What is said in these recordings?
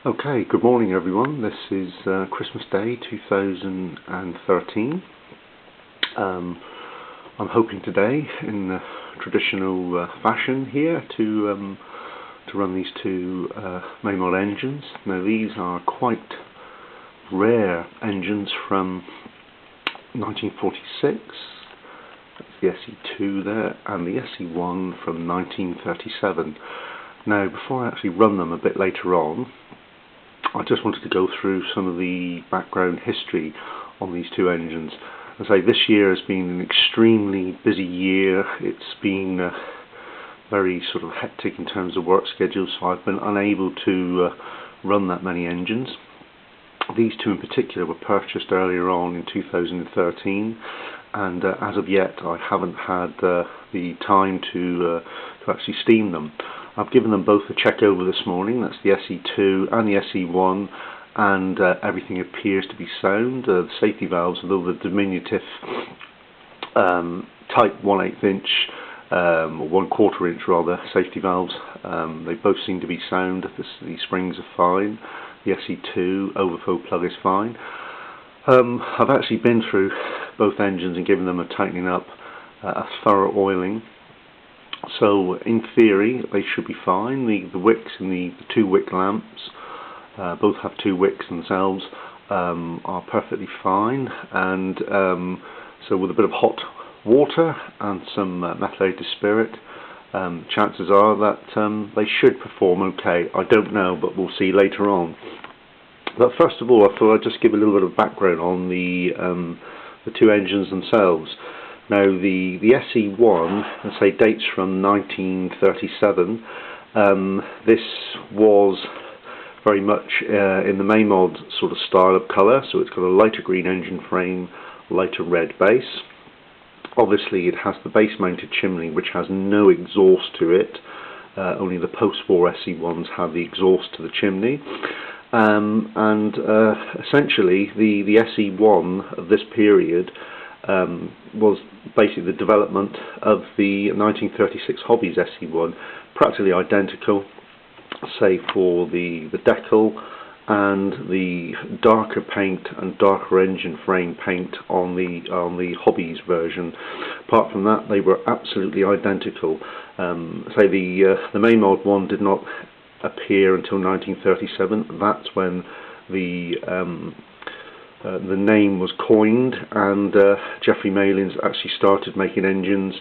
Okay, good morning everyone. This is Christmas Day 2013. I'm hoping today, in the traditional fashion here, to run these two Mamod engines. Now these are quite rare engines from 1946. That's the SE2 there, and the SE1 from 1937. Now, before I actually run them a bit later on, I just wanted to go through some of the background history on these two engines. As I say, this year has been an extremely busy year. It's been very sort of hectic in terms of work schedules, so I've been unable to run that many engines. These two in particular were purchased earlier on in 2013, and as of yet I haven't had the time to actually steam them. I've given them both a check over this morning. That's the SE2 and the SE1, and everything appears to be sound. The safety valves, although the diminutive type 1/8 inch or 1/4 inch rather safety valves, they both seem to be sound. The springs are fine. The SE2 overflow plug is fine. I've actually been through both engines and given them a tightening up, a thorough oiling. So in theory they should be fine. The wicks and the two wick lamps, both have two wicks themselves, are perfectly fine, and so with a bit of hot water and some methylated spirit, chances are that they should perform okay. I don't know, but we'll see later on. But first of all, I thought I'd just give a little bit of background on the two engines themselves. Now the SE1, let's say, dates from 1937. This was very much in the Mamod sort of style of colour, so it's got a lighter green engine frame, lighter red base. Obviously it has the base mounted chimney which has no exhaust to it. Only the post-war SE1s have the exhaust to the chimney. Essentially the SE1 of this period was basically the development of the 1936 Hobbies SE1, practically identical, save for the decal and the darker paint and darker engine frame paint on the Hobbies version. Apart from that, they were absolutely identical. Say the Mamod one did not appear until 1937. That's when the name was coined, and Geoffrey Malins actually started making engines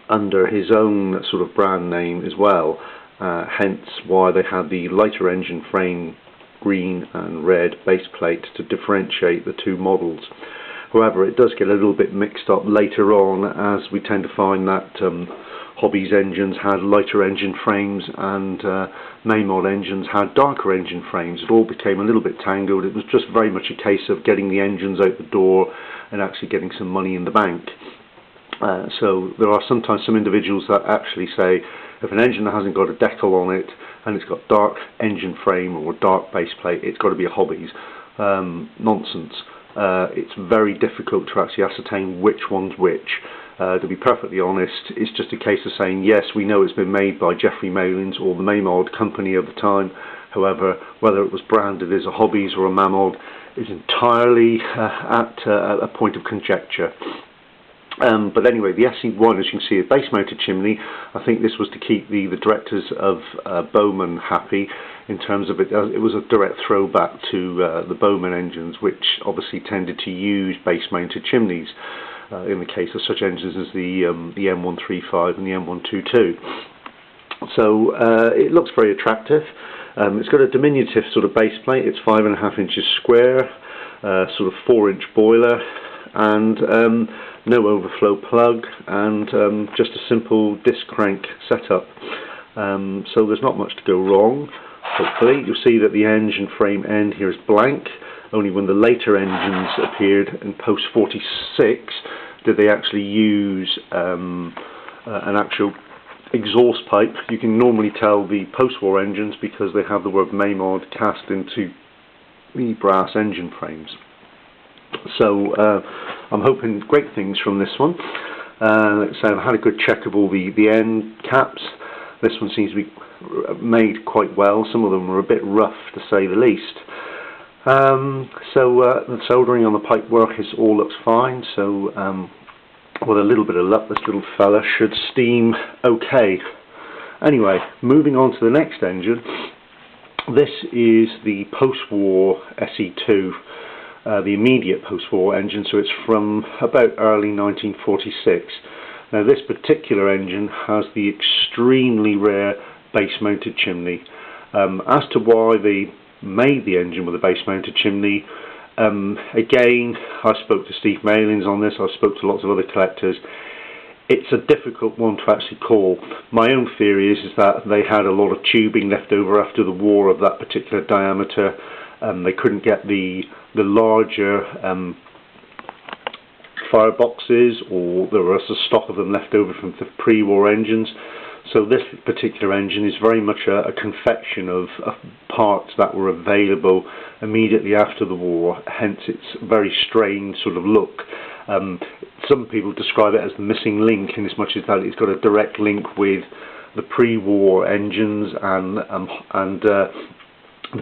under his own sort of brand name as well, hence why they had the lighter engine frame, green and red base plate, to differentiate the two models. However, it does get a little bit mixed up later on, as we tend to find that Hobbies engines had lighter engine frames and Mamod engines had darker engine frames. It all became a little bit tangled. It was just very much a case of getting the engines out the door and actually getting some money in the bank. So there are sometimes some individuals that actually say, if an engine hasn't got a decal on it and it's got dark engine frame or dark base plate, it's got to be a Hobbies. Nonsense. It's very difficult to actually ascertain which one's which. To be perfectly honest, it's just a case of saying, yes, we know it's been made by Geoffrey Malins or the Mamod company of the time. However, whether it was branded as a Hobbies or a Mamod is entirely at a point of conjecture. But anyway, the SE1, as you can see, a base mounted chimney. I think this was to keep the directors of Bowman happy, in terms of it was a direct throwback to the Bowman engines, which obviously tended to use base mounted chimneys in the case of such engines as the M135 and the M122. So it looks very attractive. It's got a diminutive sort of base plate. It's 5.5 inches square, sort of 4-inch boiler, and no overflow plug, and just a simple disc crank setup. So there's not much to go wrong. Hopefully you'll see that the engine frame end here is blank. Only when the later engines appeared in post 46 did they actually use an actual exhaust pipe. You can normally tell the post-war engines because they have the word Mamod cast into the brass engine frames. So I'm hoping great things from this one. Let's say I've had a good check of all the end caps. This one seems to be made quite well. Some of them were a bit rough, to say the least. The soldering on the pipework all looks fine, so with a little bit of luck this little fella should steam okay. Anyway, moving on to the next engine. This is the post-war SE2, the immediate post-war engine, so it's from about early 1946. Now this particular engine has the extremely rare base-mounted chimney. As to why they made the engine with a base-mounted chimney, again, I spoke to Steve Malins on this, I spoke to lots of other collectors. It's a difficult one to actually call. My own theory is that they had a lot of tubing left over after the war of that particular diameter. They couldn't get the larger fireboxes, or there was a stock of them left over from the pre-war engines. So this particular engine is very much a confection of parts that were available immediately after the war, hence its very strange sort of look. Some people describe it as the missing link, in as much as that it's got a direct link with the pre-war engines and the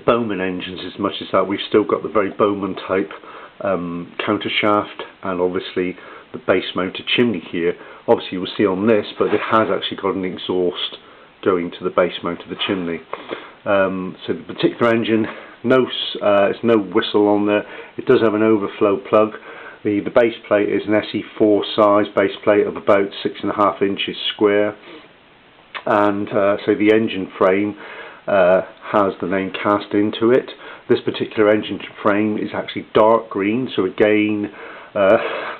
Bowman engines, as much as that we've still got the very Bowman type counter shaft and obviously the base mounted chimney here. Obviously you'll see on this, but it has actually got an exhaust going to the base mount of the chimney. So the particular engine, it's no whistle on there. It does have an overflow plug. The base plate is an SE4 size base plate of about 6.5 inches square, and so the engine frame has the name cast into it. This particular engine frame is actually dark green, so again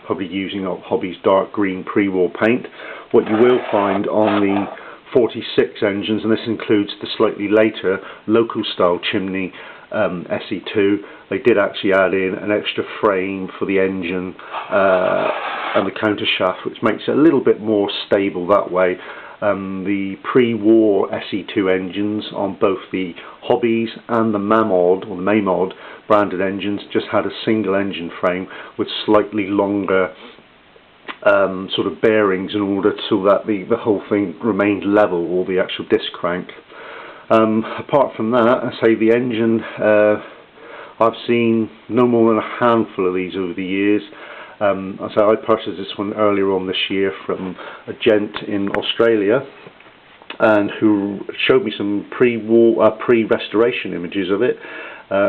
probably using up Hobby's dark green pre-war paint. What you will find on the 46 engines, and this includes the slightly later local style chimney SE2, they did actually add in an extra frame for the engine and the counter shaft, which makes it a little bit more stable that way. The pre-war SE2 engines on both the Hobbies and the Mamod, or the Mamod branded engines, just had a single engine frame with slightly longer sort of bearings in order so that the whole thing remained level, or the actual disc crank. Apart from that, I say the engine, I've seen no more than a handful of these over the years. I purchased this one earlier on this year from a gent in Australia, and who showed me some pre-restoration images of it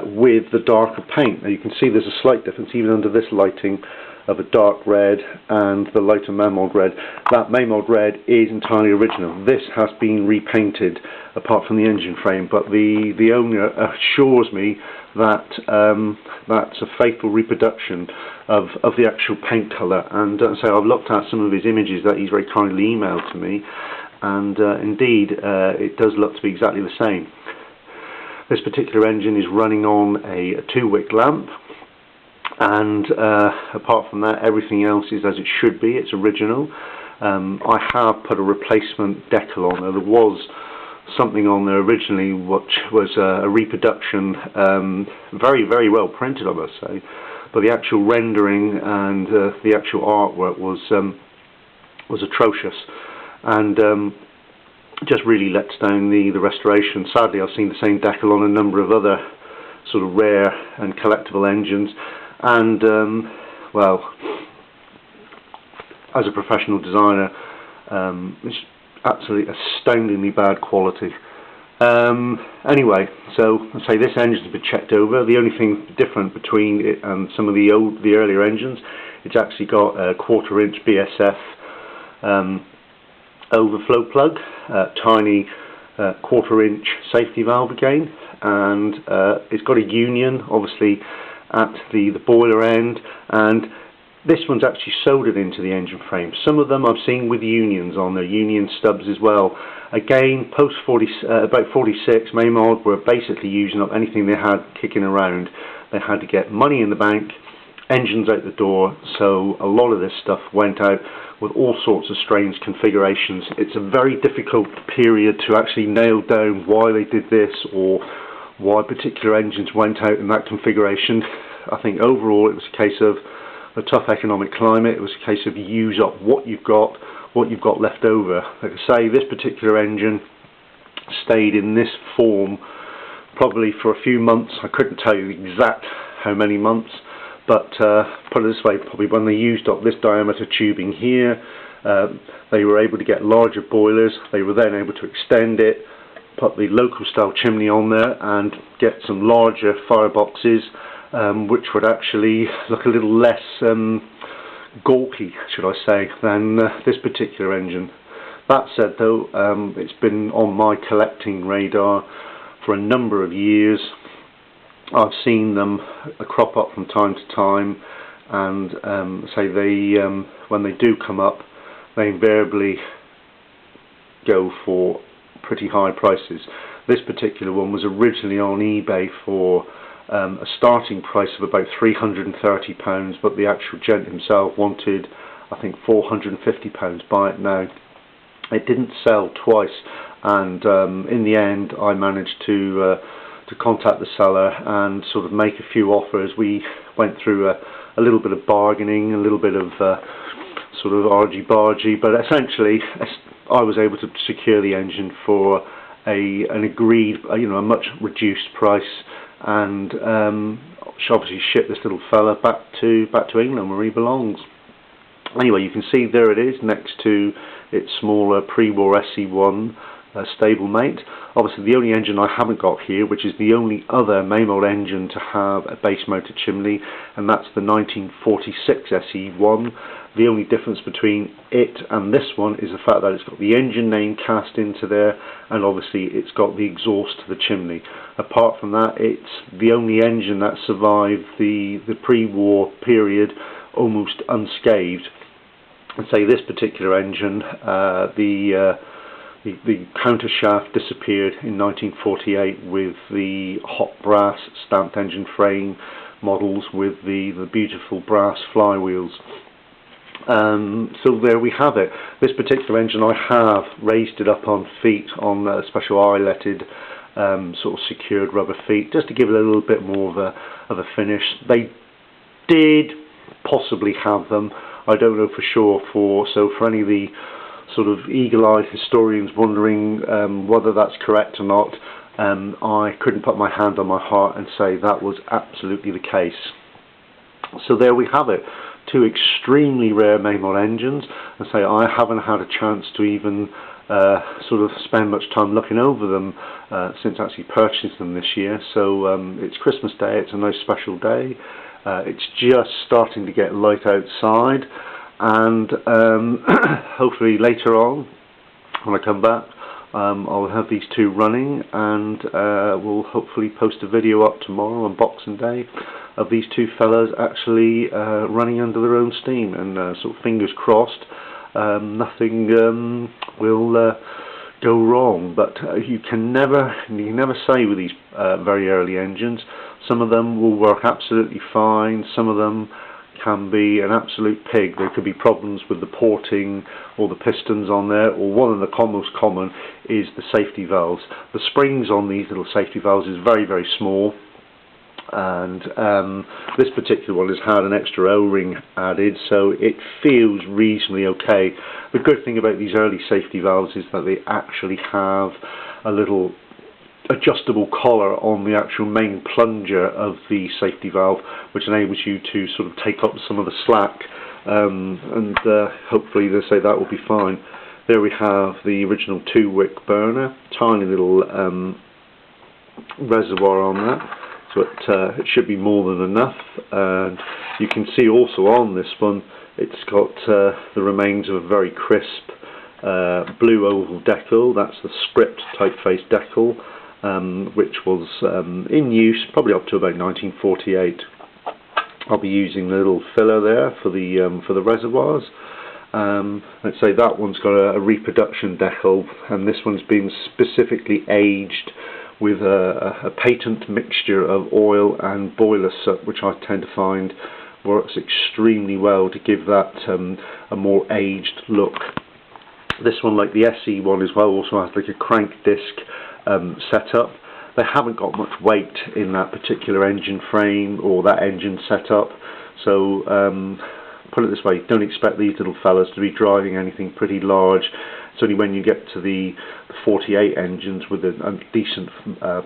with the darker paint. Now you can see there's a slight difference even under this lighting of a dark red and the lighter Mamod red. That Mamod red is entirely original. This has been repainted apart from the engine frame, but the owner assures me that that's a faithful reproduction of the actual paint colour. And so I've looked at some of his images that he's very kindly emailed to me, and indeed it does look to be exactly the same. This particular engine is running on a 2-wick lamp, and apart from that, everything else is as it should be. It's original. I have put a replacement decal on there. There was something on there originally which was a reproduction, very, very well printed, I must say, but the actual rendering and the actual artwork was atrocious, and just really lets down the restoration. Sadly, I've seen the same decal on a number of other sort of rare and collectible engines, and well, as a professional designer, it's absolutely astoundingly bad quality. Anyway, so I say this engine's been checked over. The only thing different between it and some of the earlier engines, it's actually got a 1/4 inch BSF overflow plug, tiny 1/4 inch safety valve again, and it's got a union obviously at the boiler end, and this one's actually soldered into the engine frame. Some of them I've seen with unions on their union stubs as well. Again, post about 46, Mamod were basically using up anything they had kicking around. They had to get money in the bank, engines out the door, so a lot of this stuff went out with all sorts of strange configurations. It's a very difficult period to actually nail down why they did this or why particular engines went out in that configuration. I think overall it was a case of a tough economic climate. It was a case of use up what you've got left over. Like I say, this particular engine stayed in this form probably for a few months. I couldn't tell you exact how many months, but put it this way, probably when they used up this diameter tubing here, they were able to get larger boilers. They were then able to extend it, put the local style chimney on there and get some larger fireboxes, which would actually look a little less gawky, should I say, than this particular engine. That said though, it's been on my collecting radar for a number of years. I've seen them crop up from time to time, and say they when they do come up, they invariably go for pretty high prices. This particular one was originally on eBay for a starting price of about £330, but the actual gent himself wanted, I think, £450 by it now. It didn't sell twice, and in the end I managed to contact the seller and sort of make a few offers. We went through a little bit of bargaining, a little bit of sort of argy-bargy, but essentially I was able to secure the engine for an agreed, a much reduced price, and obviously ship this little fella back to England where he belongs. Anyway, you can see there it is next to its smaller pre-war SE1 stablemate. Obviously the only engine I haven't got here, which is the only other Mamod engine to have a base motor chimney, and that's the 1946 SE1. The only difference between it and this one is the fact that it's got the engine name cast into there, and obviously it's got the exhaust to the chimney. Apart from that, it's the only engine that survived the pre-war period almost unscathed. And say this particular engine, the counter shaft disappeared in 1948 with the hot brass stamped engine frame models with the beautiful brass flywheels. So there we have it. This particular engine, I have raised it up on feet on special eyeletted sort of secured rubber feet, just to give it a little bit more of a finish. They did possibly have them, I don't know for sure, so for any of the sort of eagle-eyed historians wondering whether that's correct or not, I couldn't put my hand on my heart and say that was absolutely the case. So there we have it, two extremely rare Mamod engines, and say I haven't had a chance to even sort of spend much time looking over them since actually purchasing them this year. So it's Christmas Day, it's a nice special day. It's just starting to get light outside, and hopefully later on when I come back I'll have these two running, and we'll hopefully post a video up tomorrow on Boxing Day of these two fellas actually running under their own steam, and sort of fingers crossed nothing will go wrong. But you can never say with these very early engines. Some of them will work absolutely fine, some of them can be an absolute pig. There could be problems with the porting or the pistons on there, or one of the most common is the safety valves. The springs on these little safety valves is very, very small, and this particular one has had an extra O-ring added, so it feels reasonably okay. The good thing about these early safety valves is that they actually have a little adjustable collar on the actual main plunger of the safety valve, which enables you to sort of take up some of the slack, and hopefully they say that will be fine. There we have the original 2-wick burner, tiny little reservoir on that, so it should be more than enough. And you can see also on this one it's got the remains of a very crisp blue oval decal. That's the script typeface decal, which was in use probably up to about 1948. I'll be using the little filler there for the reservoirs. Let's say that one's got a reproduction decal, and this one's been specifically aged with a patent mixture of oil and boiler soot, which I tend to find works extremely well to give that a more aged look. This one, like the SE1 as well, also has like a crank disc setup. They haven't got much weight in that particular engine frame or that engine setup, so put it this way, don't expect these little fellas to be driving anything pretty large. It's only when you get to the 48 engines with a decent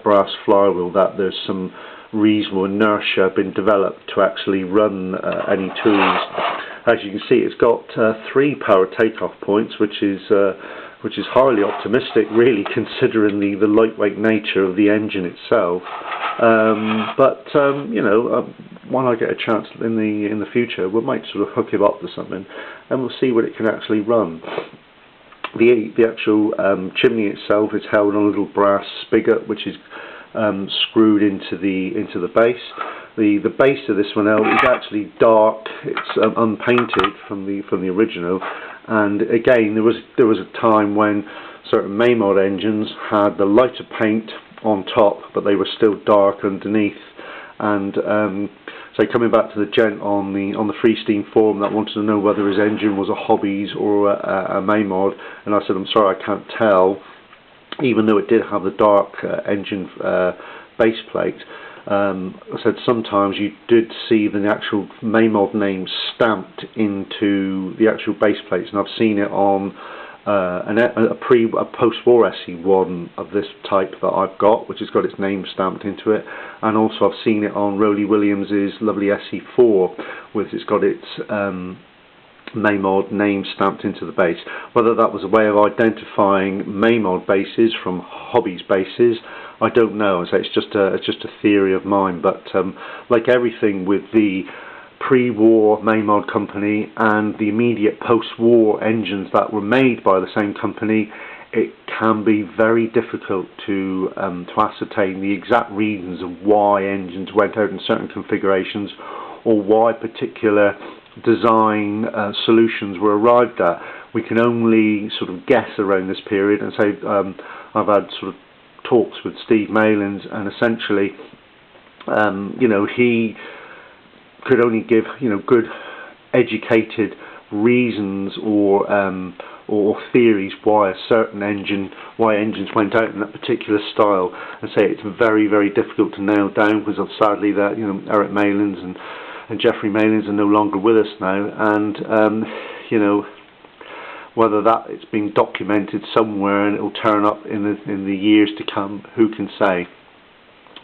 brass flywheel that there's some reasonable inertia been developed to actually run any tools. As you can see, it's got 3 power takeoff points, which is highly optimistic, really, considering the lightweight nature of the engine itself. You know, when I get a chance in the future, we might sort of hook it up to something, and we'll see what it can actually run. The actual chimney itself is held on a little brass spigot, which is screwed into the base. The base of this one is actually dark. It's unpainted from the original. And again, there was a time when certain Mamod engines had the lighter paint on top, but they were still dark underneath. And so coming back to the gent on the Freesteam forum that wanted to know whether his engine was a Hobbies or a Mamod, and I said, I'm sorry, I can't tell, even though it did have the dark engine base plate. I said sometimes you did see the actual Mamod name stamped into the actual base plates, and I've seen it on a post-war SE1 of this type that I've got, which has got its name stamped into it, and also I've seen it on Rowley Williams's lovely SE4, which it's got its Mamod name stamped into the base. Whether that was a way of identifying Mamod bases from Hobbies bases, I don't know. So it's just a theory of mine. But like everything with the pre-war Mamod company and the immediate post-war engines that were made by the same company, it can be very difficult to ascertain the exact reasons of why engines went out in certain configurations, or why particular design solutions were arrived at. We can only sort of guess around this period, and say I've had sort of talks with Steve Malins, and essentially you know, he could only give, you know, good educated reasons or theories why engines went out in that particular style, and say it's very, very difficult to nail down, because sadly that, you know, Eric Malins and Jeffrey Malins are no longer with us now, and you know, whether that it's been documented somewhere and it will turn up in the years to come, who can say?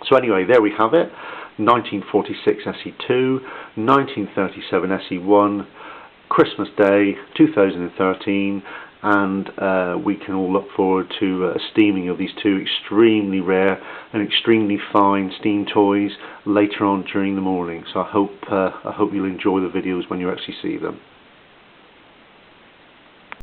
So anyway, there we have it. 1946 SE2, 1937 SE1, Christmas Day 2013, and we can all look forward to a steaming of these two extremely rare and extremely fine steam toys later on during the morning. So I hope you'll enjoy the videos when you actually see them.